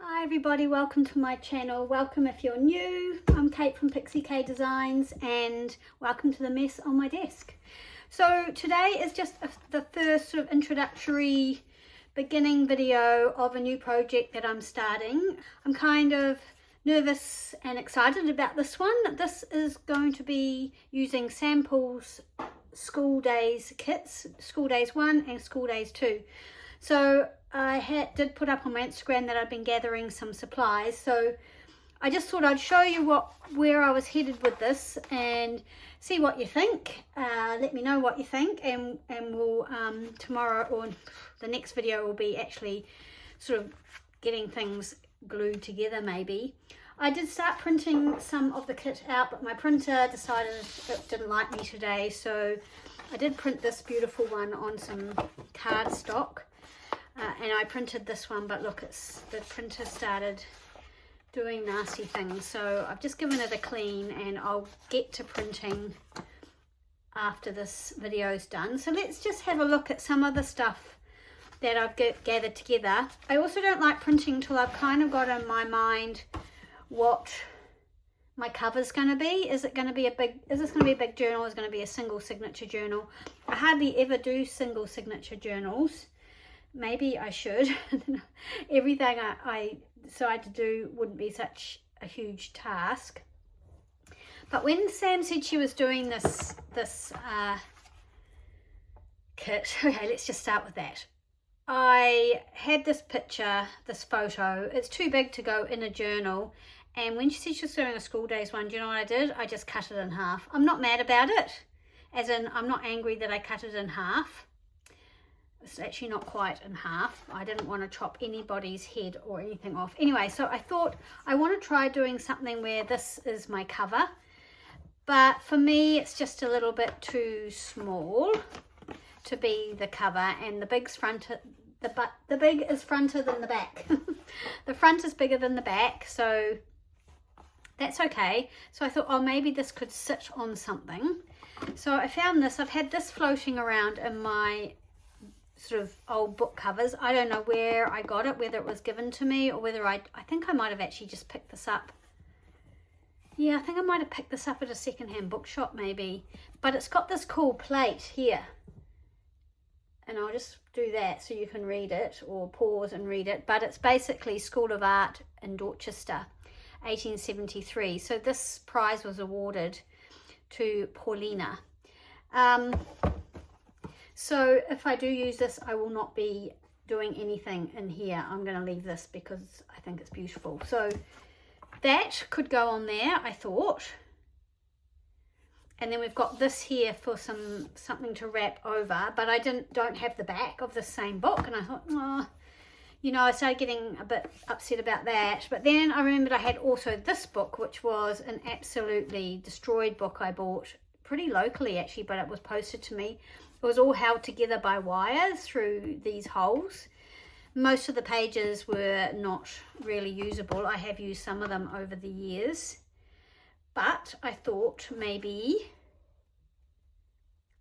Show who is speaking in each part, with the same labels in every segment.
Speaker 1: Hi everybody, welcome to my channel. Welcome if you're new. I'm Kate from Pixie Designs and welcome to the mess on my desk. So today is just the first sort of introductory beginning video of a new project that I'm starting. I'm kind of nervous and excited about this one. This is going to be using samples school days kits, school days 1 and school days 2. So I did put up on my Instagram that I've been gathering some supplies, so I just thought I'd show you where I was headed with this and see what you think. Let me know what you think, and we'll tomorrow, or the next video, will be actually sort of getting things glued together maybe. I did start printing some of the kit out, but my printer decided it didn't like me today, so I did print this beautiful one on some cardstock. And I printed this one, but look, the printer started doing nasty things, so I've just given it a clean and I'll get to printing after this video's done. So let's just have a look at some of the stuff that I've gathered together. I also don't like printing till I've kind of got in my mind what my cover's going to be. Is this going to be a big journal? Is it going to be a single signature journal? I hardly ever do single signature journals. Maybe I should. Everything I decide to do wouldn't be such a huge task. But when Sam said she was doing this kit, okay, let's just start with that. I had this picture, this photo. It's too big to go in a journal. And when she said she was doing a school days one, do you know what I did? I just cut it in half. I'm not mad about it. As in, I'm not angry that I cut it in half. It's actually not quite in half. I didn't want to chop anybody's head or anything off. Anyway, so I thought I want to try doing something where this is my cover. But for me, it's just a little bit too small to be the cover. And the big is fronted than the back. The front is bigger than the back, so that's okay. So I thought, oh, maybe this could sit on something. So I found this. I've had this floating around in my sort of old book covers. I don't know where I got it, whether it was given to me or whether I think I might have actually just picked this up. Yeah, I think I might have picked this up at a secondhand bookshop maybe. But it's got this cool plate here. And I'll just do that so you can read it, or pause and read it. But it's basically School of Art in Dorchester, 1873. So this prize was awarded to Paulina. So if I do use this, I will not be doing anything in here. I'm going to leave this because I think it's beautiful. So that could go on there, I thought. And then we've got this here for something to wrap over. But I don't have the back of the same book. And I thought, oh, you know, I started getting a bit upset about that. But then I remembered I had also this book, which was an absolutely destroyed book I bought pretty locally actually, but it was posted to me. It was all held together by wires through these holes. Most of the pages were not really usable. I have used some of them over the years. But I thought maybe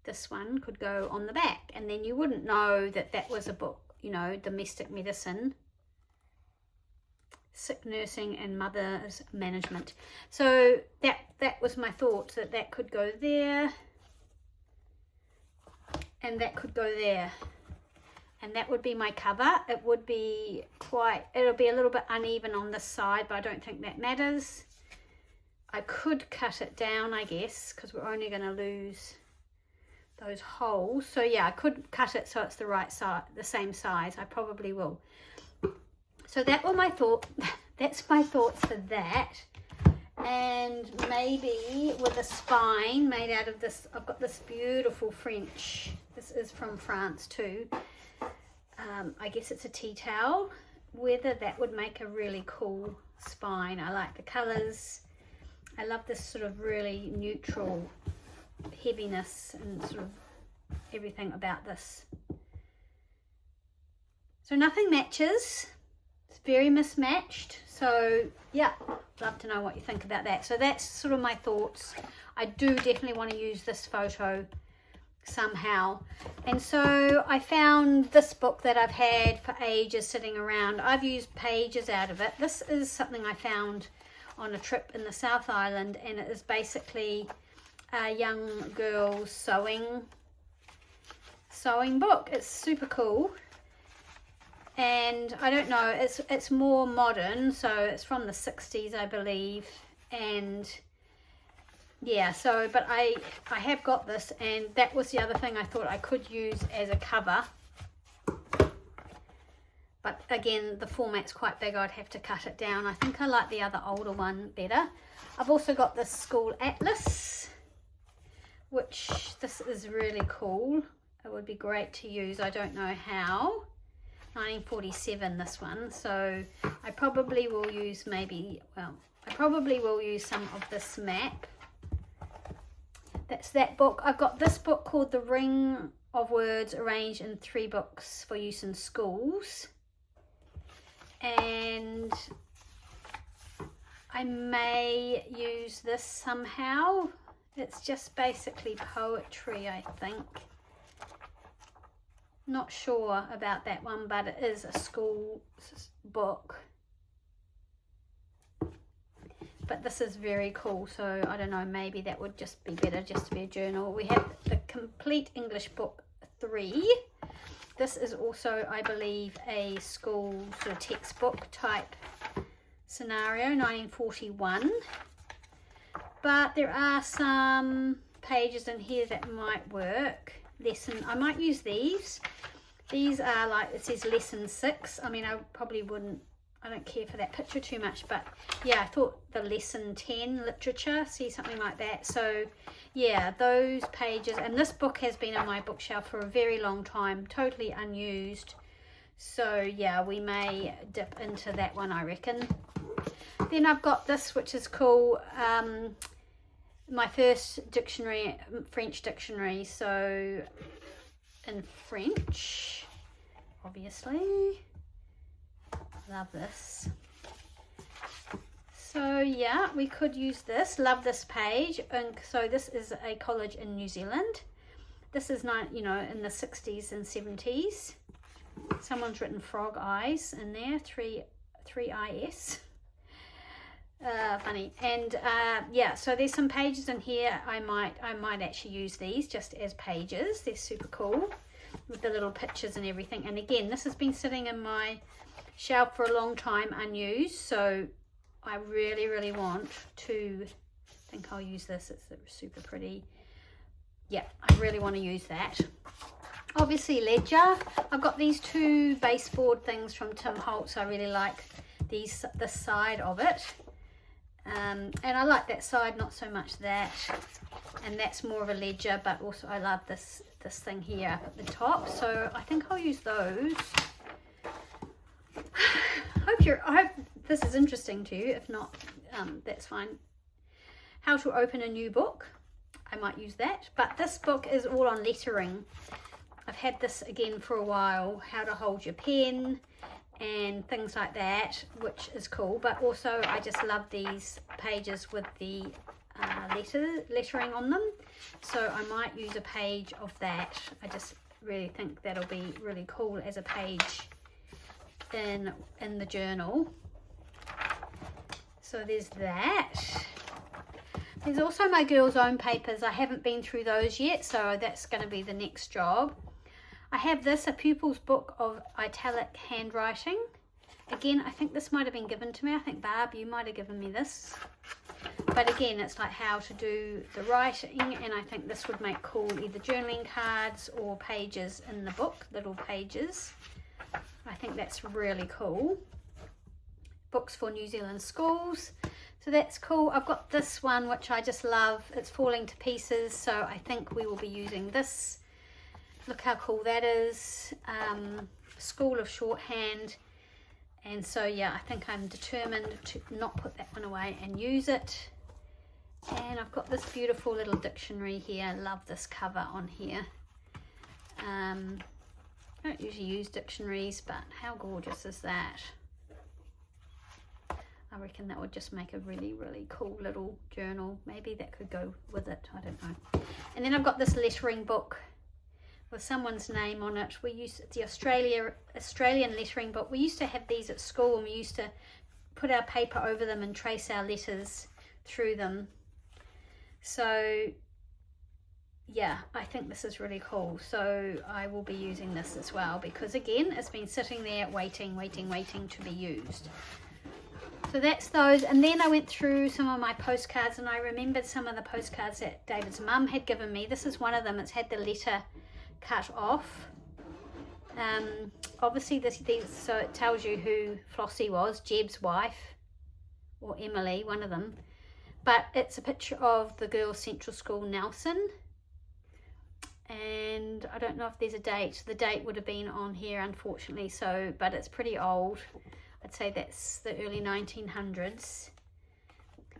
Speaker 1: this one could go on the back. And then you wouldn't know that that was a book, you know, domestic medicine, sick nursing and mother's management. So that was my thought, that could go there. And that could go there, and that would be my cover. It would be it'll be a little bit uneven on this side, but I don't think that matters. I could cut it down, I guess, because we're only going to lose those holes. So yeah, I could cut it so it's the right size, the same size. I probably will. So that were my thought. That's my thoughts for that. And maybe with a spine made out of this, I've got this beautiful French. This is from France too. I guess it's a tea towel. Whether that would make a really cool spine. I like the colours. I love this sort of really neutral heaviness and sort of everything about this. So nothing matches. It's very mismatched. So yeah, love to know what you think about that. So that's sort of my thoughts. I do definitely want to use this photo somehow. And so I found this book that I've had for ages sitting around. I've used pages out of it. This is something I found on a trip in the South Island, and it is basically a young girl's sewing book. It's super cool, and I don't know, it's more modern, so it's from the 60s, I believe. And yeah, so but I have got this, and that was the other thing I thought I could use as a cover, but again the format's quite big. I'd have to cut it down. I think I like the other older one better. I've also got this school atlas, which this is really cool. It would be great to use. I don't know how. 1947, this one. So I probably will use I probably will use some of this map. That's that book. I've got this book called The Ring of Words, arranged in 3 books for use in schools. And I may use this somehow. It's just basically poetry, I think. Not sure about that one, but it is a school book. But this is very cool, so I don't know, maybe that would just be better just to be a journal. We have the Complete English Book 3. This is also, I believe, a school sort of textbook type scenario, 1941. But there are some pages in here that might work. I might use these. These are like, it says lesson 6. I mean, I probably wouldn't, I don't care for that picture too much, but yeah, I thought the lesson 10 literature, see, something like that. So yeah, those pages, and this book has been on my bookshelf for a very long time, totally unused. So yeah, we may dip into that one, I reckon. Then I've got this, which is cool. My first dictionary, French dictionary, so in French, obviously. Love this. So yeah, we could use this. Love this page. And so this is a college in New Zealand. This is not, you know, in the 60s and 70s. Someone's written frog eyes in there, 3 IS. Funny. And yeah, so there's some pages in here. I might actually use these just as pages. They're super cool with the little pictures and everything. And again, this has been sitting in my shelf for a long time unused, so I really want to, I think I'll use this. It's super pretty. Yeah, I really want to use that. Obviously ledger. I've got these 2 baseboard things from Tim Holtz. I really like this side of it. And I like that side, not so much that. And that's more of a ledger, but also I love this thing here up at the top. So I think I'll use those. I hope this is interesting to you. If not, that's fine. How to open a new book. I might use that. But this book is all on lettering. I've had this again for a while. How to hold your pen and things like that, which is cool. But also I just love these pages with the lettering on them. So I might use a page of that. I just really think that'll be really cool as a page in the journal. So there's that. There's also my girls' own papers. I haven't been through those yet, so that's going to be the next job. I have this, a pupil's book of italic handwriting. Again, I think this might have been given to me. I think Barb, you might have given me this. But again, it's like how to do the writing, and I think this would make cool either journaling cards or pages in the book, little pages. I think that's really cool. Books for New Zealand schools. So that's cool. I've got this one, which I just love. It's falling to pieces, so I think we will be using this. Look how cool that is. School of Shorthand. And so yeah, I think I'm determined to not put that one away and use it. And I've got this beautiful little dictionary here. I love this cover on here. I don't usually use dictionaries, but how gorgeous is that? I reckon that would just make a really cool little journal. Maybe that could go with it, I don't know. And then I've got this lettering book with someone's name on it. We used the Australian lettering book. We used to have these at school, and we used to put our paper over them and trace our letters through them. So yeah, I think this is really cool. So I will be using this as well, because again, it's been sitting there waiting to be used. So that's those. And then I went through some of my postcards, and I remembered some of the postcards that David's mum had given me. This is one of them. It's had the letter cut off. Obviously so it tells you who Flossie was, Jeb's wife, or Emily, one of them. But it's a picture of the Girls Central School Nelson. And I don't know if there's a date. The date would have been on here, unfortunately, so, but it's pretty old. I'd say that's the early 1900s.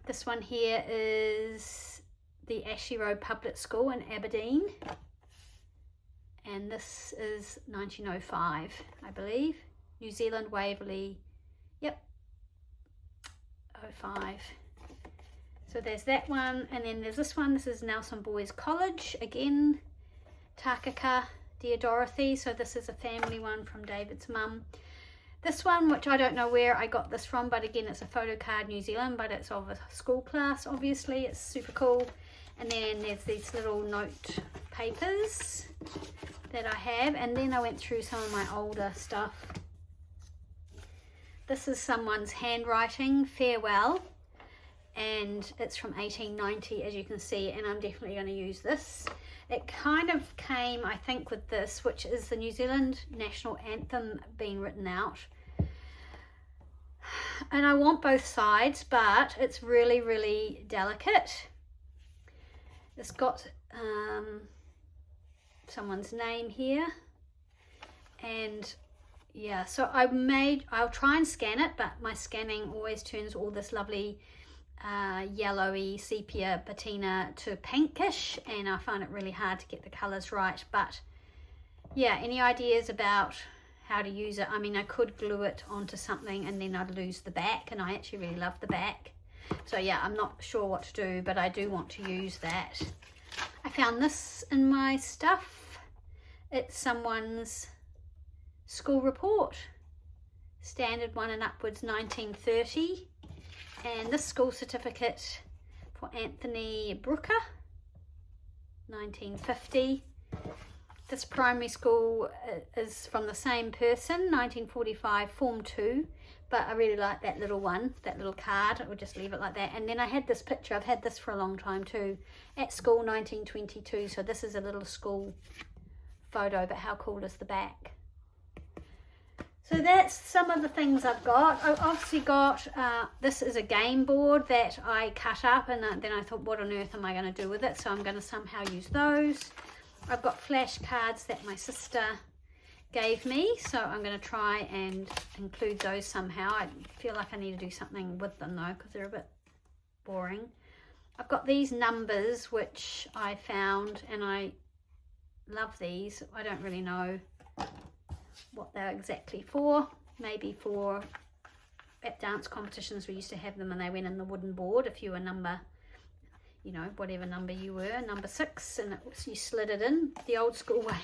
Speaker 1: This one here is the Ashley Road Public School in Aberdeen. And this is 1905, I believe. New Zealand, Waverley. Yep. 05. So there's that one. And then there's this one. This is Nelson Boys College. Again, Takaka, Dear Dorothy. So this is a family one from David's mum. This one, which I don't know where I got this from, but again, it's a photo card, New Zealand, but it's of a school class, obviously. It's super cool. And then there's these little note papers that I have. And then I went through some of my older stuff. This is someone's handwriting, Farewell. And it's from 1890, as you can see, and I'm definitely going to use this. It kind of came, I think, with this, which is the New Zealand National Anthem being written out. And I want both sides, but it's really, really delicate. It's got someone's name here. And yeah, so I'll try and scan it, but my scanning always turns all this lovely yellowy sepia patina to pinkish, and I find it really hard to get the colors right. But yeah, any ideas about how to use it? I mean, I could glue it onto something and then I'd lose the back, and I actually really love the back. So yeah, I'm not sure what to do, but I do want to use that. I found this in my stuff. It's someone's school report, standard 1 and upwards, 1930. And this school certificate for Anthony Brooker, 1950. This primary school is from the same person, 1945, Form 2. But I really like that little one, that little card. I would just leave it like that. And then I had this picture. I've had this for a long time too. At school, 1922. So this is a little school photo, but how cool is the back? So that's some of the things I've got. I've obviously got, this is a game board that I cut up, and then I thought, what on earth am I going to do with it? So I'm going to somehow use those. I've got flashcards that my sister gave me, so I'm going to try and include those somehow. I feel like I need to do something with them though, because they're a bit boring. I've got these numbers which I found, and I love these. I don't really know what they're exactly for. Maybe for at dance competitions we used to have them, and they went in the wooden board if you were number, you know, whatever number you were, number 6, and you slid it in the old school way.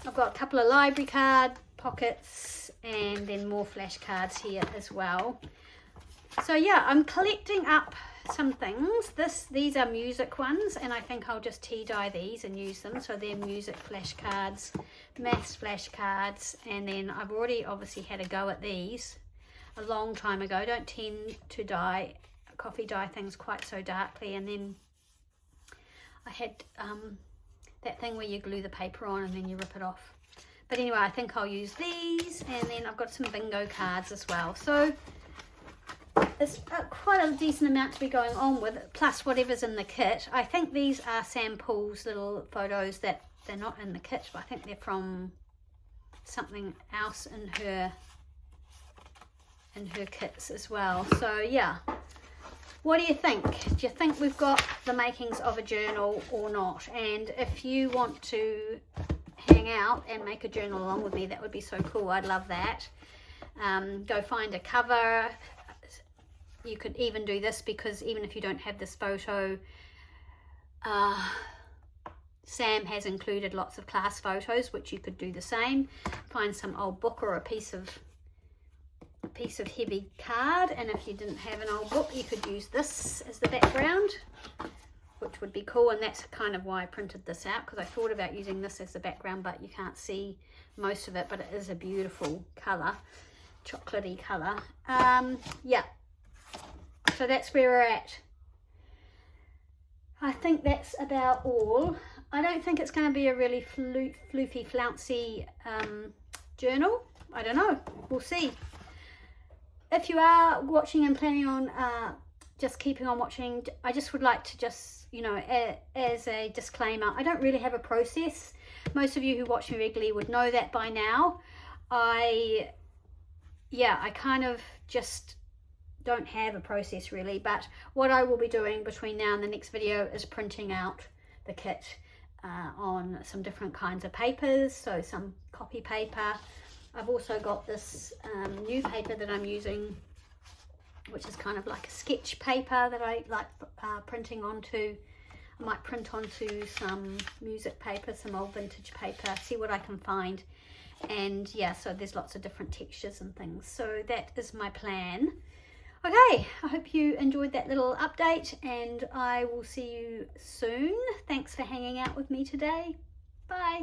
Speaker 1: I've got a couple of library card pockets, and then more flashcards here as well. So yeah, I'm collecting up some things. These are music ones, and I think I'll just tea dye these and use them. So they're music flashcards, maths flashcards, and then I've already obviously had a go at these a long time ago. Don't tend to coffee dye things quite so darkly. And then I had that thing where you glue the paper on and then you rip it off. But anyway, I think I'll use these, and then I've got some bingo cards as well. So it's quite a decent amount to be going on with, plus whatever's in the kit. I think these are Sam Poole's little photos that they're not in the kit, but I think they're from something else in her kits as well. So yeah, what do you think? Do you think we've got the makings of a journal or not? And if you want to hang out and make a journal along with me, that would be so cool. I'd love that. Go find a cover. You could even do this, because even if you don't have this photo, Sam has included lots of class photos, which you could do the same. Find some old book or a piece of heavy card, and if you didn't have an old book, you could use this as the background, which would be cool. And that's kind of why I printed this out, because I thought about using this as the background, but you can't see most of it, but it is a beautiful color, chocolatey color. Yeah, so that's where we're at. I think that's about all. I don't think it's going to be a really floofy, flouncy journal. I don't know. We'll see. If you are watching and planning on just keeping on watching, I just would like to just, you know, as a disclaimer, I don't really have a process. Most of you who watch me regularly would know that by now. I kind of just don't have a process really, but what I will be doing between now and the next video is printing out the kit on some different kinds of papers, so some copy paper. I've also got this new paper that I'm using, which is kind of like a sketch paper that I like printing onto. I might print onto some music paper, some old vintage paper, see what I can find. And yeah, so there's lots of different textures and things. So that is my plan. Okay, I hope you enjoyed that little update, and I will see you soon. Thanks for hanging out with me today. Bye.